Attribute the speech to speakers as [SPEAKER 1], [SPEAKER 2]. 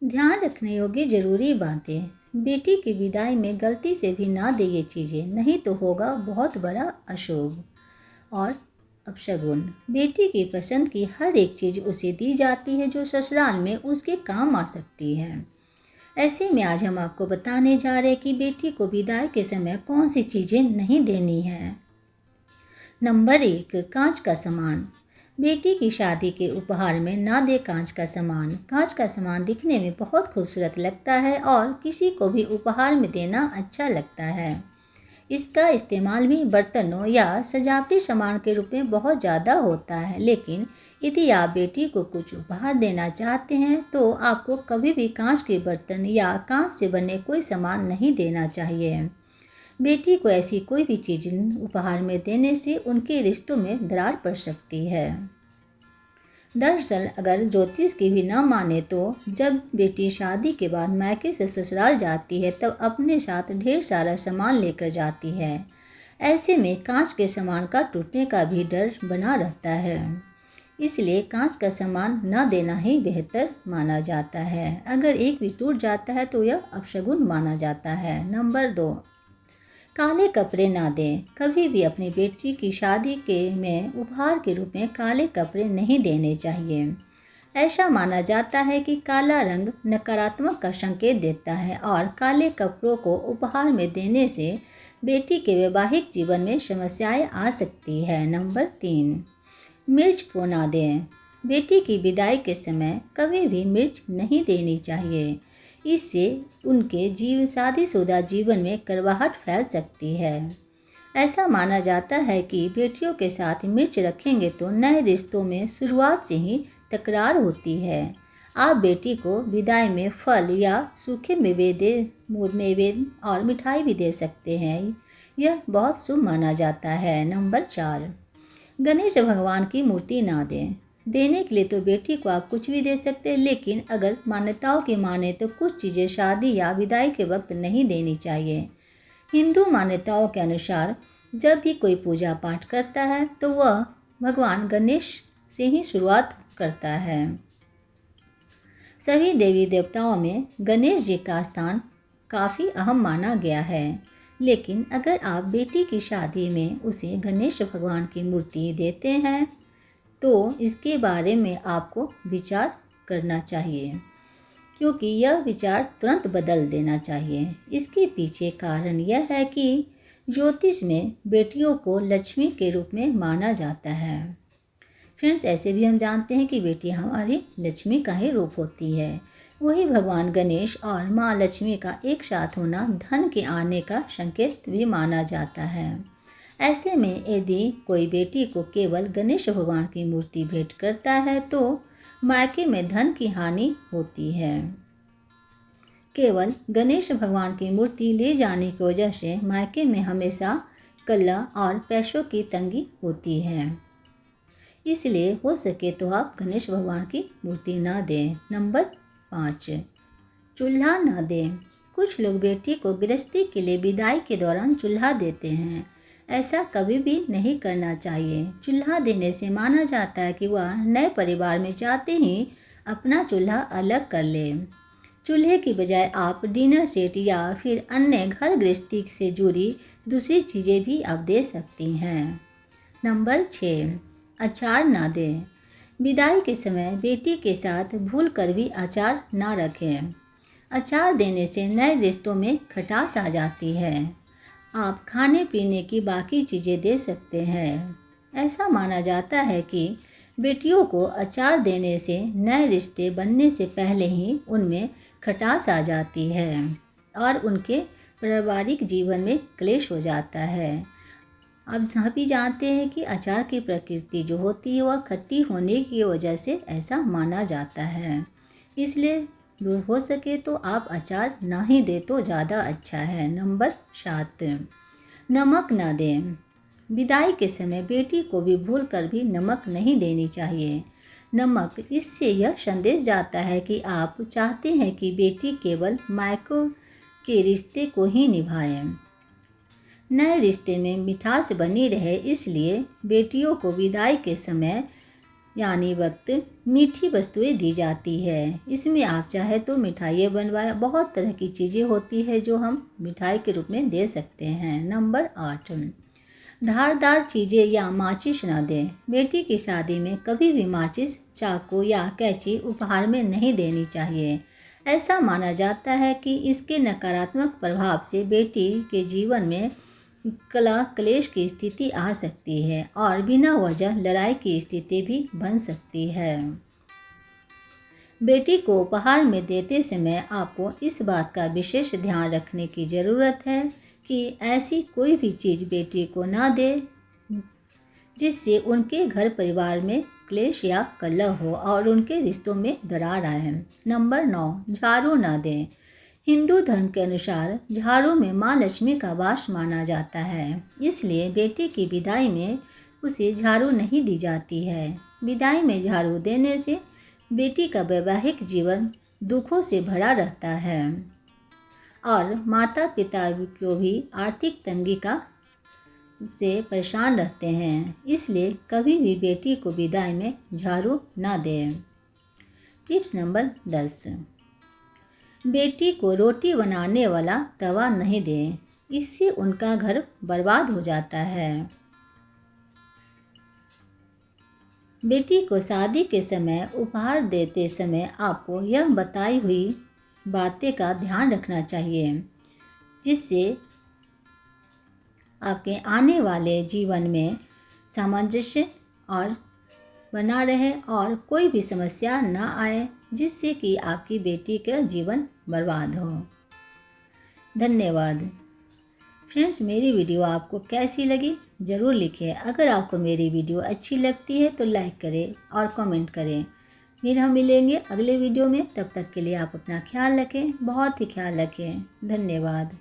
[SPEAKER 1] ध्यान रखने योग्य जरूरी बातें। बेटी की विदाई में गलती से भी ना दे ये चीज़ें, नहीं तो होगा बहुत बड़ा अशुभ और अपशगुन। बेटी की पसंद की हर एक चीज़ उसे दी जाती है जो ससुराल में उसके काम आ सकती है। ऐसे में आज हम आपको बताने जा रहे हैं कि बेटी को विदाई के समय कौन सी चीज़ें नहीं देनी है। नंबर 1, कांच का सामान। बेटी की शादी के उपहार में ना दे कांच का सामान। कांच का सामान दिखने में बहुत खूबसूरत लगता है और किसी को भी उपहार में देना अच्छा लगता है। इसका इस्तेमाल भी बर्तनों या सजावटी सामान के रूप में बहुत ज़्यादा होता है, लेकिन यदि आप बेटी को कुछ उपहार देना चाहते हैं तो आपको कभी भी कांच के बर्तन या कांच से बने कोई सामान नहीं देना चाहिए। बेटी को ऐसी कोई भी चीज़ उपहार में देने से उनके रिश्तों में दरार पड़ सकती है। दरअसल अगर ज्योतिष की भी न माने तो जब बेटी शादी के बाद मायके से ससुराल जाती है तब अपने साथ ढेर सारा सामान लेकर जाती है। ऐसे में कांच के सामान का टूटने का भी डर बना रहता है, इसलिए कांच का सामान न देना ही बेहतर माना जाता है। अगर एक भी टूट जाता है तो यह अपशगुन माना जाता है। नंबर 2, काले कपड़े ना दें। कभी भी अपनी बेटी की शादी में उपहार के रूप में काले कपड़े नहीं देने चाहिए। ऐसा माना जाता है कि काला रंग नकारात्मक का संकेत देता है और काले कपड़ों को उपहार में देने से बेटी के वैवाहिक जीवन में समस्याएं आ सकती है। नंबर 3, मिर्च को ना दें। बेटी की विदाई के समय कभी भी मिर्च नहीं देनी चाहिए। इससे उनके शादीशुदा जीवन में कड़वाहट फैल सकती है। ऐसा माना जाता है कि बेटियों के साथ मिर्च रखेंगे तो नए रिश्तों में शुरुआत से ही तकरार होती है। आप बेटी को विदाई में फल या सूखे मेवे और मिठाई भी दे सकते हैं। यह बहुत शुभ माना जाता है। नंबर 4, गणेश भगवान की मूर्ति ना दें। देने के लिए तो बेटी को आप कुछ भी दे सकते हैं, लेकिन अगर मान्यताओं की माने तो कुछ चीज़ें शादी या विदाई के वक्त नहीं देनी चाहिए। हिंदू मान्यताओं के अनुसार जब भी कोई पूजा पाठ करता है तो वह भगवान गणेश से ही शुरुआत करता है। सभी देवी देवताओं में गणेश जी का स्थान काफ़ी अहम माना गया है, लेकिन अगर आप बेटी की शादी में उसे गणेश भगवान की मूर्ति देते हैं तो इसके बारे में आपको विचार करना चाहिए, क्योंकि यह विचार तुरंत बदल देना चाहिए। इसके पीछे कारण यह है कि ज्योतिष में बेटियों को लक्ष्मी के रूप में माना जाता है। फ्रेंड्स, ऐसे भी हम जानते हैं कि बेटी हमारी लक्ष्मी का ही रूप होती है। वही भगवान गणेश और माँ लक्ष्मी का एक साथ होना धन के आने का संकेत भी माना जाता है। ऐसे में यदि कोई बेटी को केवल गणेश भगवान की मूर्ति भेंट करता है तो मायके में धन की हानि होती है। केवल गणेश भगवान की मूर्ति ले जाने की वजह से मायके में हमेशा कलह और पैसों की तंगी होती है। इसलिए हो सके तो आप गणेश भगवान की मूर्ति ना दें। नंबर 5, चूल्हा ना दें। कुछ लोग बेटी को गृहस्थी के लिए विदाई के दौरान चूल्हा देते हैं। ऐसा कभी भी नहीं करना चाहिए। चूल्हा देने से माना जाता है कि वह नए परिवार में जाते ही अपना चूल्हा अलग कर ले। चूल्हे की बजाय आप डिनर सेट या फिर अन्य घर गृहस्थी से जुड़ी दूसरी चीज़ें भी आप दे सकती हैं। नंबर 6, अचार ना दें। विदाई के समय बेटी के साथ भूल कर भी अचार ना रखें। अचार देने से नए रिश्तों में खटास आ जाती है। आप खाने पीने की बाकी चीज़ें दे सकते हैं। ऐसा माना जाता है कि बेटियों को अचार देने से नए रिश्ते बनने से पहले ही उनमें खटास आ जाती है और उनके पारिवारिक जीवन में क्लेश हो जाता है। अब सभी जानते हैं कि अचार की प्रकृति जो होती है वह खट्टी होने की वजह से ऐसा माना जाता है। इसलिए हो सके तो आप अचार ना ही दे तो ज़्यादा अच्छा है। नंबर 7, नमक ना दें। विदाई के समय बेटी को भी भूल कर भी नमक नहीं देनी चाहिए। नमक इससे यह संदेश जाता है कि आप चाहते हैं कि बेटी केवल मायके के रिश्ते को ही निभाए, नए रिश्ते में मिठास बनी रहे। इसलिए बेटियों को विदाई के समय यानी वक्त मीठी वस्तुएं दी जाती है। इसमें आप चाहे तो मिठाइयाँ बनवाएं, बहुत तरह की चीज़ें होती है जो हम मिठाई के रूप में दे सकते हैं। नंबर 8, धारदार चीज़ें या माचिस न दें। बेटी की शादी में कभी भी माचिस, चाकू या कैंची उपहार में नहीं देनी चाहिए। ऐसा माना जाता है कि इसके नकारात्मक प्रभाव से बेटी के जीवन में कला क्लेश की स्थिति आ सकती है और बिना वजह लड़ाई की स्थिति भी बन सकती है। बेटी को उपहार में देते समय आपको इस बात का विशेष ध्यान रखने की ज़रूरत है कि ऐसी कोई भी चीज़ बेटी को ना दे जिससे उनके घर परिवार में क्लेश या कलह हो और उनके रिश्तों में दरार आए। नंबर 9, झाड़ू न दें। हिंदू धर्म के अनुसार झाड़ू में माँ लक्ष्मी का वास माना जाता है, इसलिए बेटी की विदाई में उसे झाड़ू नहीं दी जाती है। विदाई में झाड़ू देने से बेटी का वैवाहिक जीवन दुखों से भरा रहता है और माता पिता को भी आर्थिक तंगी का से परेशान रहते हैं, इसलिए कभी भी बेटी को विदाई में झाड़ू ना दें। टिप्स नंबर 10, बेटी को रोटी बनाने वाला तवा नहीं दें, इससे उनका घर बर्बाद हो जाता है। बेटी को शादी के समय उपहार देते समय आपको यह बताई हुई बातें का ध्यान रखना चाहिए, जिससे आपके आने वाले जीवन में सामंजस्य और बना रहे और कोई भी समस्या न आए जिससे कि आपकी बेटी का जीवन बर्बाद हो। धन्यवाद। फ्रेंड्स, मेरी वीडियो आपको कैसी लगी ज़रूर लिखें। अगर आपको मेरी वीडियो अच्छी लगती है तो लाइक करें और कमेंट करें। फिर हम मिलेंगे अगले वीडियो में, तब तक के लिए आप अपना ख्याल रखें, बहुत ही ख्याल रखें। धन्यवाद।